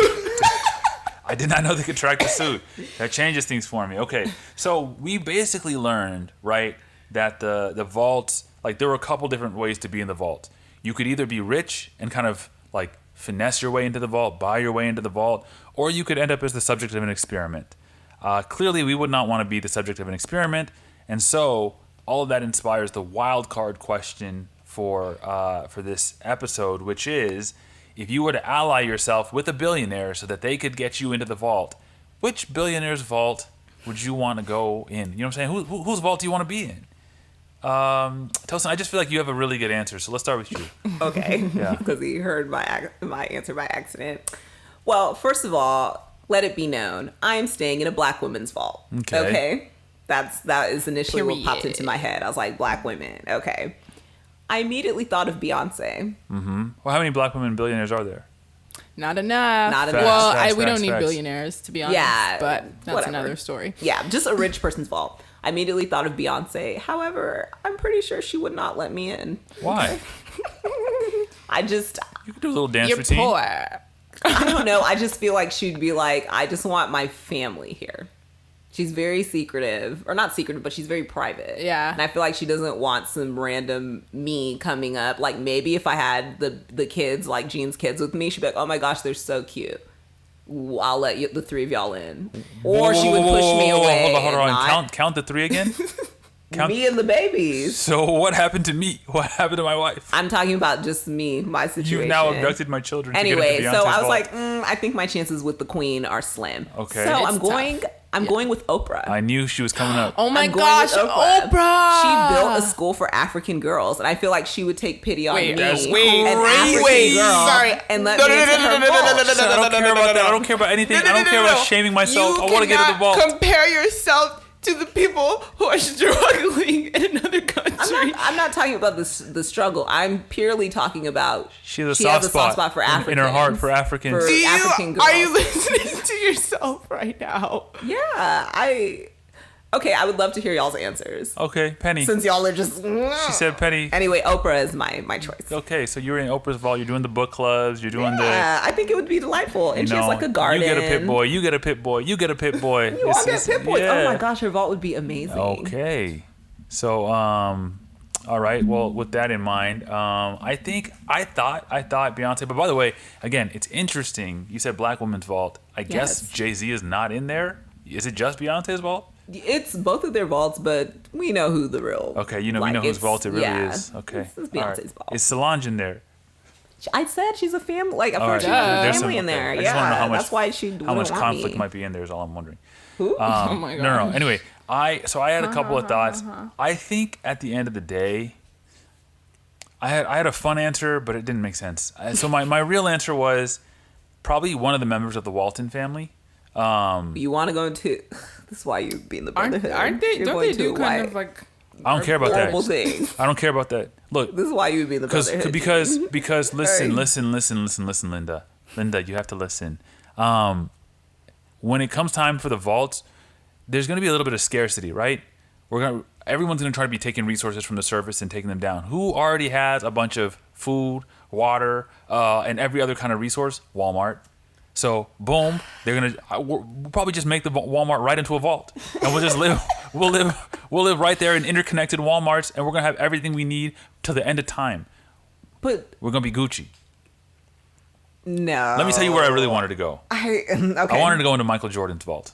I did not know they could track the suit. That changes things for me. Okay, so we basically learned, right, that the vault, like there were a couple different ways to be in the vault. You could either be rich and kind of like finesse your way into the vault, buy your way into the vault, or you could end up as the subject of an experiment. Clearly, we would not want to be the subject of an experiment, and so all of that inspires the wild card question for this episode, which is, if you were to ally yourself with a billionaire so that they could get you into the vault, which billionaire's vault would you want to go in? You know what I'm saying? Whose vault do you want to be in? Tosin, I just feel like you have a really good answer, so let's start with you. Okay, Yeah. because he heard my answer by accident. Well, first of all, let it be known, I am staying in a black woman's vault. Okay. That is initially what popped Period. into my head. I was like, black women. Okay. I immediately thought of Beyonce. Well, how many black women billionaires are there? Not enough. Not enough. Well, Facts, we don't facts, need facts. billionaires, to be honest. Yeah, But that's whatever. another story. Yeah, just a rich person's vault. I immediately thought of Beyonce. However, I'm pretty sure she would not let me in. Why? I just, You could do a little dance You're routine. poor. I don't know. I just feel like she'd be like, I just want my family here. She's very secretive, or not secretive, but she's very private. Yeah. And I feel like she doesn't want some random me coming up. Like maybe if I had the kids, like Jean's kids with me, she'd be like, oh my gosh, they're so cute. I'll let you, the three of y'all in. Or she would push me away. Hold on. and not- Count the three again. Count. Me and the babies. So what happened to me? What happened to my wife? I'm talking about just me, my situation. You've now abducted my children. to Anyway, get into so Beyonce's I was vault. like, I think my chances with the queen are slim. Okay. So It's I'm going with Oprah. I knew she was coming up. Oh my I'm going gosh, with Oprah. She built a school for African girls, and I feel like she would take pity on Wait, me, that's an crazy. African Wait, girl, sorry. and let me into her vault. I don't care about that. I don't care about anything. I don't care about shaming myself. I want to get in the vault. Compare yourself to the people who are struggling in another country. I'm not talking about the struggle. I'm purely talking about She has a she soft has a soft spot for in- Africans. in her heart for Africans. For Do you, African girls. are you listening to yourself right now? Yeah, Okay, I would love to hear y'all's answers. Okay, Penny. Since y'all are just... She said Penny. Anyway, Oprah is my choice. Okay, so you're in Oprah's vault. You're doing the book clubs. You're doing Yeah, I think it would be delightful. And she has like a garden. You get a pit boy. You get a pit boy. You get a pit boy. You all get It's- pit boys. yeah. Oh my gosh, her vault would be amazing. Okay. So, all right. Well, with that in mind, I thought Beyonce. But by the way, again, it's interesting. You said Black Woman's Vault. I guess Yes. Jay-Z is not in there. Is it just Beyonce's vault? It's both of their vaults, but we know who the real. Okay, we know whose it's- vault it really yeah, is. Okay. It's All right. Beyonce's vault. Is Solange in there? I said she's a family. Like, I All thought right. she was a There's family in okay. there. I just want to know Yeah, how much, that's why she how much wouldn't want conflict me. might be in there is all I'm wondering. Who? Oh my god. No. Anyway, I had a couple of thoughts. I think at the end of the day, I had a fun answer, but it didn't make sense. So my real answer was probably one of the members of the Walton family. You want to go into? This is why you be in the Aren't Brotherhood. they? You're Don't going they do to kind white- of like? I don't care about that. horrible things? I don't care about that. Look, This is why you would be in the Brotherhood. because listen, Hey. listen, Linda, you have to listen. When it comes time for the vaults, there's going to be a little bit of scarcity, right? Everyone's going to try to be taking resources from the surface and taking them down. Who already has a bunch of food, water, and every other kind of resource? Walmart. So boom, we'll probably just make the Walmart right into a vault, and we'll just live. We'll live right there in interconnected Walmarts, and we're gonna have everything we need till the end of time. But We're gonna be Gucci. no. Let me tell you where I really wanted to go. Okay. I wanted to go into Michael Jordan's vault.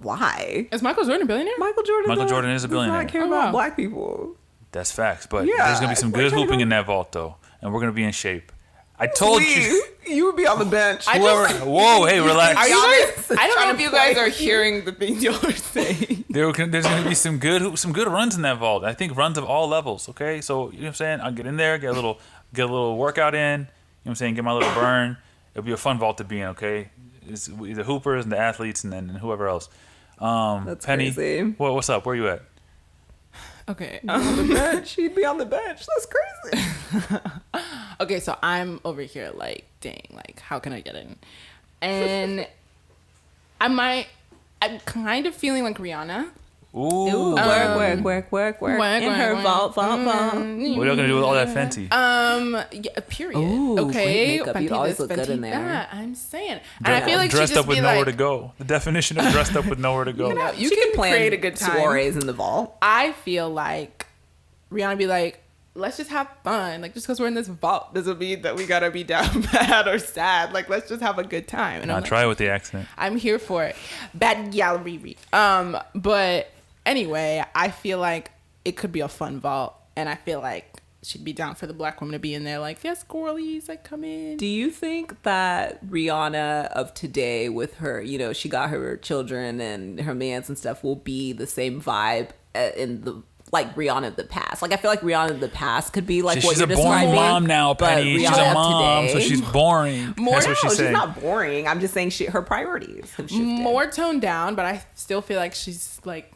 Why? Is Michael Jordan a billionaire? Michael Jordan is a billionaire. Does not care Oh, about wow. black people. That's facts, but Yeah, there's gonna be some we're good talking hooping about- in that vault though, and we're gonna be in shape. I told you. You would be on the bench. Whoa, hey, relax. Are you guys? I don't know Trying if to you guys play. are hearing the things y'all are saying. There's going to be some good runs in that vault. I think runs of all levels. Okay, so you know what I'm saying. I'll get in there, get a little workout in. You know what I'm saying. Get my little burn. It'll be a fun vault to be in. Okay, it's the hoopers and the athletes and then whoever else. That's Penny, crazy. what's up? Where you at? Okay. On the bench. He'd be on the bench. That's crazy. Okay, so I'm over here like, dang, like how can I get in? And I'm kind of feeling like Rihanna. Ooh. Work. In her vault. What are you gonna do with all that Fenty? Yeah, period. Ooh, okay. great makeup. You'd always look good in there. Yeah, I'm saying. And I feel like dressed she just up with be nowhere like, to go. The definition of dressed up with nowhere to go. You She can plan create a good time. soirees in the vault. I feel like Rihanna be like, let's just have fun. Like, just because we're in this vault doesn't mean that we gotta be down bad or sad. Like, let's just have a good time. And Nah, I'm try it with the accent. I'm here for it. Bad gallery. But anyway, I feel like it could be a fun vault, and I feel like she'd be down for the black woman to be in there. Like, yes, girlies, like come in. Do you think that Rihanna of today, with her, you know, she got her children and her mans and stuff, will be the same vibe in the like Rihanna of the past? Like, I feel like Rihanna of the past could be like what She's you're a boring describing. mom now, but Penny. She's Rihanna a of mom, so today- she's boring. That's what No, she's saying. not boring. I'm just saying her priorities have shifted. More toned down, but I still feel like she's like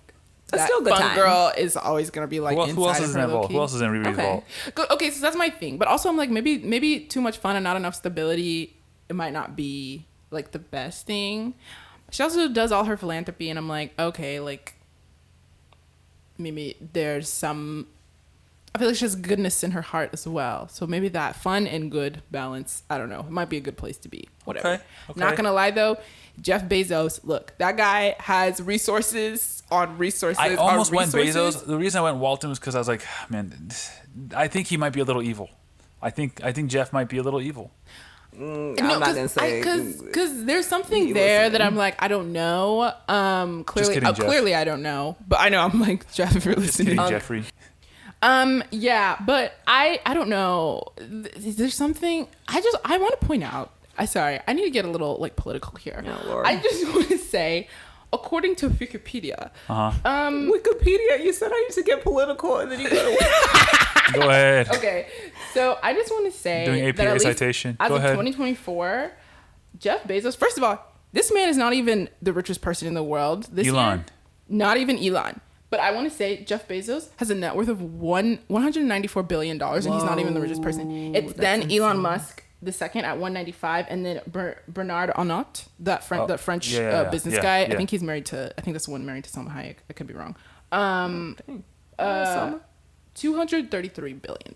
It's that still a good fun time. girl is always gonna be like Who else inside is of in her that vault? low-key. Who else is in Riri's Okay. vault? Okay, so that's my thing. But also, I'm like maybe too much fun and not enough stability. It might not be like the best thing. She also does all her philanthropy, and I'm like, okay, like maybe there's some. I feel like she has goodness in her heart as well. So maybe that fun and good balance. I don't know. It might be a good place to be. Whatever. Okay. Not gonna lie though, Jeff Bezos. Look, that guy has resources on resources. I almost on went resources. Bezos. The reason I went Walton was because I was like, man, I think he might be a little evil. I think Jeff might be a little evil. I'm not gonna say because there's something there that I'm like, I don't know. Clearly, kidding, Jeff. clearly I don't know, but I know I'm like, Jeff, if you're listening. Kidding, Jeffrey. Yeah, but I don't know. There's something I want to point out. I need to get a little like political here. Oh, Lord. I just want to say, according to Wikipedia, Wikipedia. You said I used to get political, and then you go to Go ahead. okay, so I just want to say Doing that APA at least citation. as Go of ahead. 2024, Jeff Bezos. First of all, this man is not even the richest person in the world. This Elon. year. Not even Elon. But I want to say Jeff Bezos has a net worth of $194 billion, and he's not even the richest person. It's then Elon Musk, the second at 195, and then Bernard Arnault, that French business guy. yeah. I think he's married to. I think that's the one married to Salma Hayek. I could be wrong. $233 billion,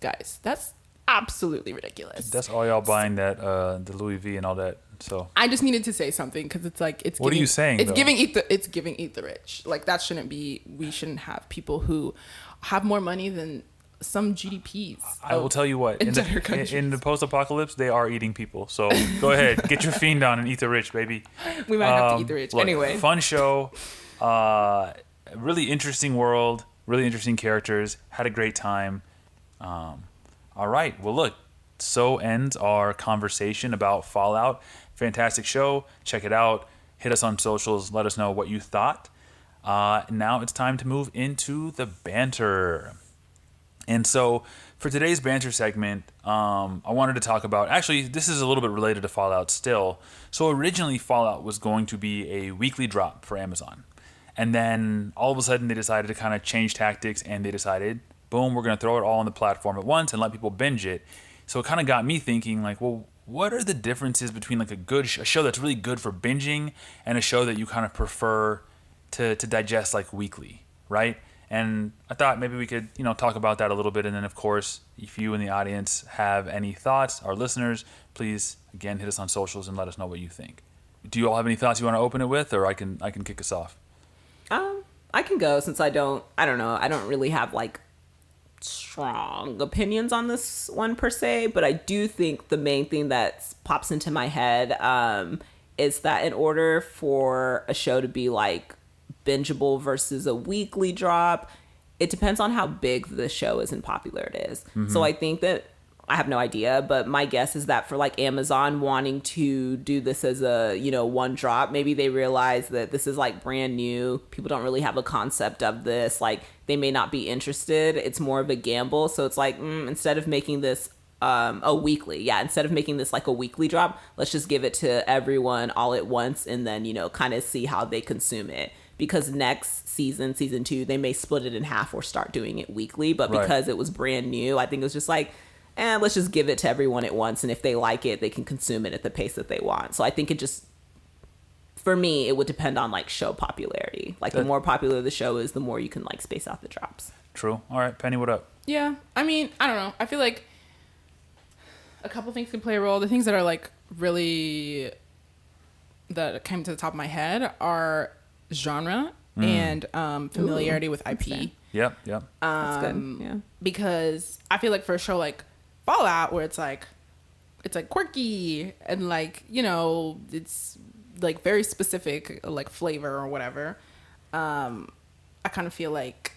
guys. That's absolutely ridiculous. That's all y'all buying that the Louis V and all that. So I just needed to say something because it's like it's. What are giving, you saying, It's though? giving eat the rich. Like that shouldn't be. We shouldn't have people who have more money than some GDPs. I will tell you what. entire countries. In the post-apocalypse, they are eating people. So go ahead, get your fiend on and eat the rich, baby. We might have to eat the rich Look, anyway. Fun show. Really interesting world. Really interesting characters. Had a great time. All right. Well, look. So ends our conversation about Fallout. Fantastic show. Check it out. Hit us on socials. Let us know what you thought. Now it's time to move into the banter. And so for today's banter segment, I wanted to talk about, actually, this is a little bit related to Fallout still. So originally Fallout was going to be a weekly drop for Amazon. And then all of a sudden they decided to kind of change tactics, and they decided, boom, we're going to throw it all on the platform at once and let people binge it. So it kind of got me thinking, like, well, what are the differences between like a show that's really good for binging and a show that you kind of prefer to digest like weekly, right? And I thought maybe we could, talk about that a little bit. And then, of course, if you in the audience have any thoughts, our listeners, please, again, hit us on socials and let us know what you think. Do you all have any thoughts you want to open it with, or I can kick us off? I can go since I don't really have like strong opinions on this one per se, but I do think the main thing that pops into my head is that in order for a show to be like bingeable versus a weekly drop, it depends on how big the show is and popular it is. So I think that I have no idea, but my guess is that for like Amazon wanting to do this as a, one drop, maybe they realize that this is like brand new. People don't really have a concept of this. Like they may not be interested. It's more of a gamble. So it's like, instead of making this instead of making this like a weekly drop, let's just give it to everyone all at once and then, kind of see how they consume it. Because next season 2, they may split it in half or start doing it weekly. But because it was brand new, I think it was just like, let's just give it to everyone at once. And if they like it, they can consume it at the pace that they want. So I think it just, for me, it would depend on like show popularity. Like the more popular the show is, the more you can like space out the drops. True. All right, Penny, what up? Yeah. I mean, I don't know. I feel like a couple things can play a role. The things that are like really that came to the top of my head are genre and familiarity with IP. Yep. That's good. Yeah. Because I feel like for a show like Fallout, where it's like quirky and like, it's like very specific like flavor or whatever. I kind of feel like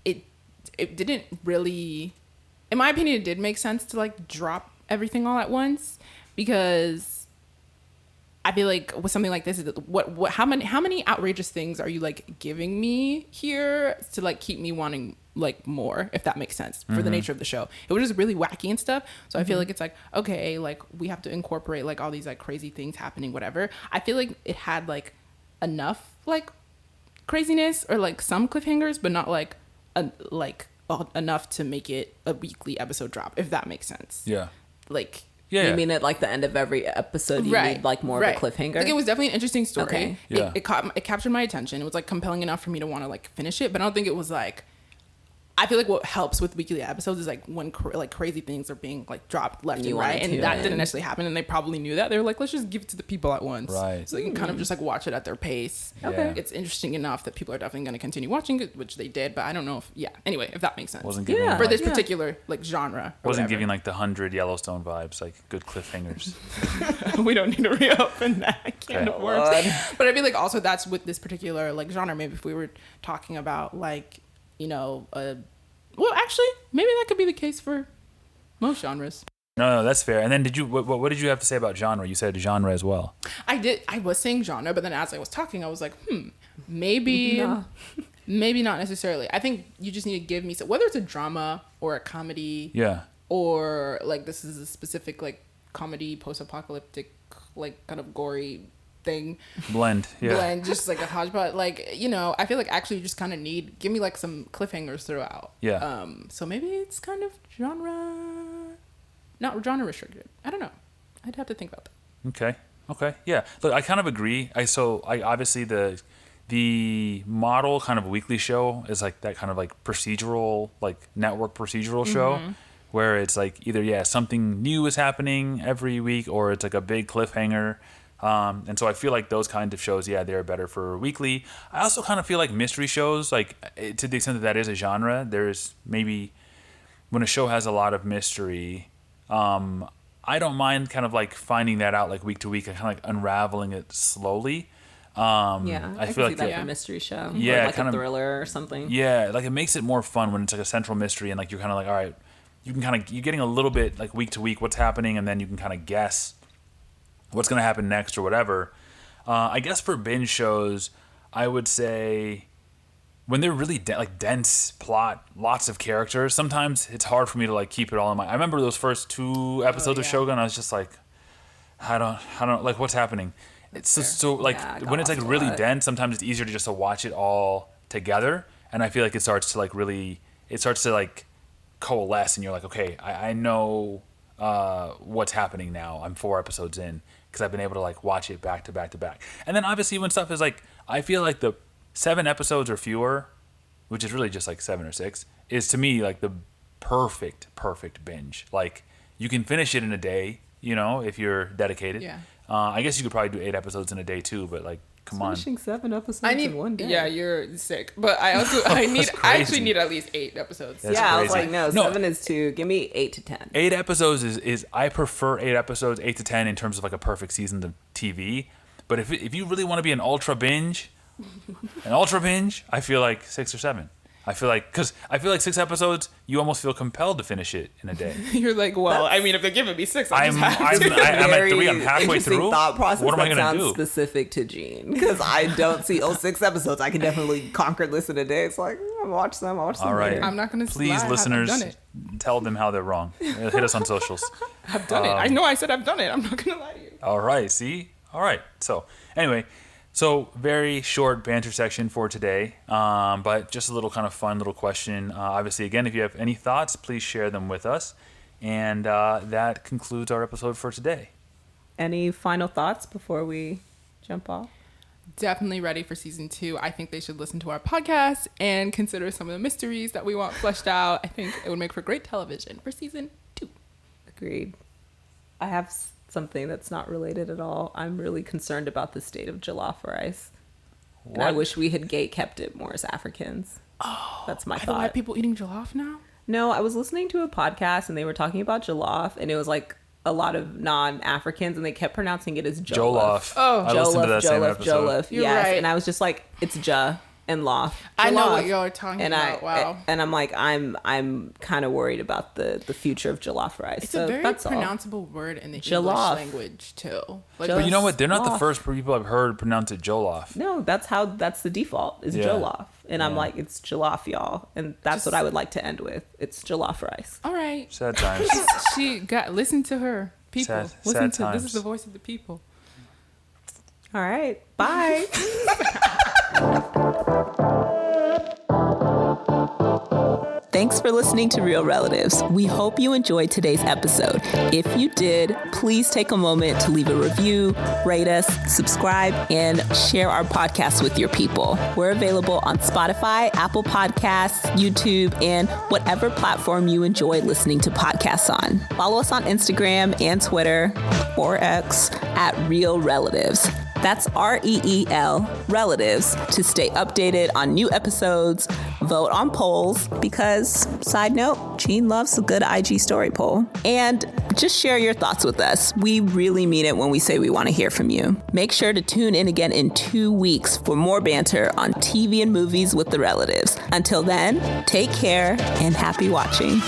it didn't really, in my opinion, it did make sense to like drop everything all at once, because I feel like with something like this, how many outrageous things are you like giving me here to like keep me wanting like more, if that makes sense, for the nature of the show. It was just really wacky and stuff. So I feel like it's like, okay, like we have to incorporate like all these like crazy things happening, whatever. I feel like it had like enough like craziness or like some cliffhangers, but not like enough to make it a weekly episode drop, if that makes sense. Yeah. Like, you mean at like the end of every episode you need like more of a cliffhanger? Like it was definitely an interesting story. Okay. Yeah. It captured my attention. It was like compelling enough for me to want to like finish it, but I don't think it was like, I feel like what helps with weekly episodes is like when like crazy things are being like dropped left and right, and that didn't necessarily happen, and they probably knew that. They were like, let's just give it to the people at once, right? So you can kind of just like watch it at their pace. Okay, it's interesting enough that people are definitely going to continue watching it, which they did. But I don't know if anyway, if that makes sense. Wasn't giving for this particular like genre. Wasn't giving like the 100 Yellowstone vibes, like good cliffhangers. We don't need to reopen that can of worms. But I feel like also that's with this particular like genre. Maybe if we were talking about like well, actually, maybe that could be the case for most genres. No, that's fair. And then what did you have to say about genre? You said genre as well. I was saying genre, but then as I was talking, I was like, maybe maybe not necessarily. I think you just need to give me whether it's a drama or a comedy. Yeah. Or like this is a specific like comedy, post-apocalyptic, like kind of gory thing. Blend, just like a hodgepodge. Like, I feel like actually you just kind of give me like some cliffhangers throughout. Yeah. So maybe it's kind of not genre restricted. I don't know. I'd have to think about that. Okay. Yeah. Look, I kind of agree. I obviously the model kind of weekly show is like that kind of like procedural, like network procedural show where it's like either, something new is happening every week or it's like a big cliffhanger. And so I feel like those kinds of shows, they're better for weekly. I also kind of feel like mystery shows, like to the extent that is a genre, there's maybe when a show has a lot of mystery, I don't mind kind of like finding that out like week to week and kind of like unraveling it slowly. I feel like that for a mystery show. Yeah, like a thriller or something. Yeah, like it makes it more fun when it's like a central mystery and like you're kind of like, all right, you're getting a little bit like week to week what's happening, and then you can kind of guess what's going to happen next or whatever. I guess for binge shows, I would say when they're really dense plot, lots of characters, sometimes it's hard for me to like keep it all in mind. I remember those first 2 episodes of Shogun, I was just like, I don't like what's happening. It's so like when it's like really dense, sometimes it's easier to just to watch it all together, and I feel like it starts to like coalesce, and you're like, okay, I know what's happening now. I'm 4 episodes in because I've been able to like watch it back to back to back. And then obviously when stuff is like, I feel like the 7 episodes or fewer, which is really just like 7 or 6, is to me like the perfect binge. Like you can finish it in a day, if you're dedicated. Yeah. I guess you could probably do 8 episodes in a day too, but like, come on. Finishing 7 episodes in one day. Yeah, you're sick. But I actually need at least 8 episodes. That's I was crazy. like, no, 7 is too. Give me 8 to 10. 8 episodes is I prefer 8 episodes, 8 to 10 in terms of like a perfect season of TV. But if you really want to be an ultra binge, I feel like 6 or 7. I feel like 6 episodes, you almost feel compelled to finish it in a day. You're like, well, I mean, if they're giving me 6, I'm at 3. I'm halfway through. Thought process. What am I that gonna sounds do? specific to Gene, because I don't see 6 episodes. I can definitely conquer this in a day. It's like I'll watch them. All right. later. I'm not going to Please, listeners, I've done it. tell them how they're wrong. Hit us on socials. I've done it. I know I said I've done it. I'm not going to lie to you. All right. See? All right. So, anyway, very short banter section for today, but just a little kind of fun little question. Obviously, again, if you have any thoughts, please share them with us. And that concludes our episode for today. Any final thoughts before we jump off? Definitely ready for season 2. I think they should listen to our podcast and consider some of the mysteries that we want fleshed out. I think it would make for great television for season 2. Agreed. I have something that's not related at all. I'm really concerned about the state of jollof rice. And I wish we had kept it more as Africans. Oh, that's my thought. Are the white people eating jollof now? No, I was listening to a podcast and they were talking about jollof, and it was like a lot of non-Africans, and they kept pronouncing it as jollof. Oh, I listened to that same episode. Jollof. You're yes. right. And I was just like, it's ja and lof. I know Jollof. what y'all are talking about. Wow. And I'm like, I'm kind of worried about the future of jollof rice. It's so a very that's all. pronounceable word in the Jollof. English language too. Like, But you know what? They're not the Jollof. first people I've heard pronounce it jollof. No, that's the default is Yeah. jollof. And I'm Yeah. like, it's jollof, y'all. And that's what I would like to end with. It's jollof rice. all right. Sad times. Listen to her. People. Sad Listen to times. this is the voice of the people. All right. Bye. Thanks for listening to Real Relatives. We hope you enjoyed today's episode. If you did, please take a moment to leave a review, rate us, subscribe, and share our podcast with your people. We're available on Spotify, Apple Podcasts, YouTube, and whatever platform you enjoy listening to podcasts on. Follow us on Instagram and Twitter, or X, at Real Relatives. That's REEL, Relatives, to stay updated on new episodes, vote on polls, because, side note, Gene loves a good IG story poll, and just share your thoughts with us. We really mean it when we say we want to hear from you. Make sure to tune in again in 2 weeks for more banter on TV and movies with the Relatives. Until then, take care and happy watching.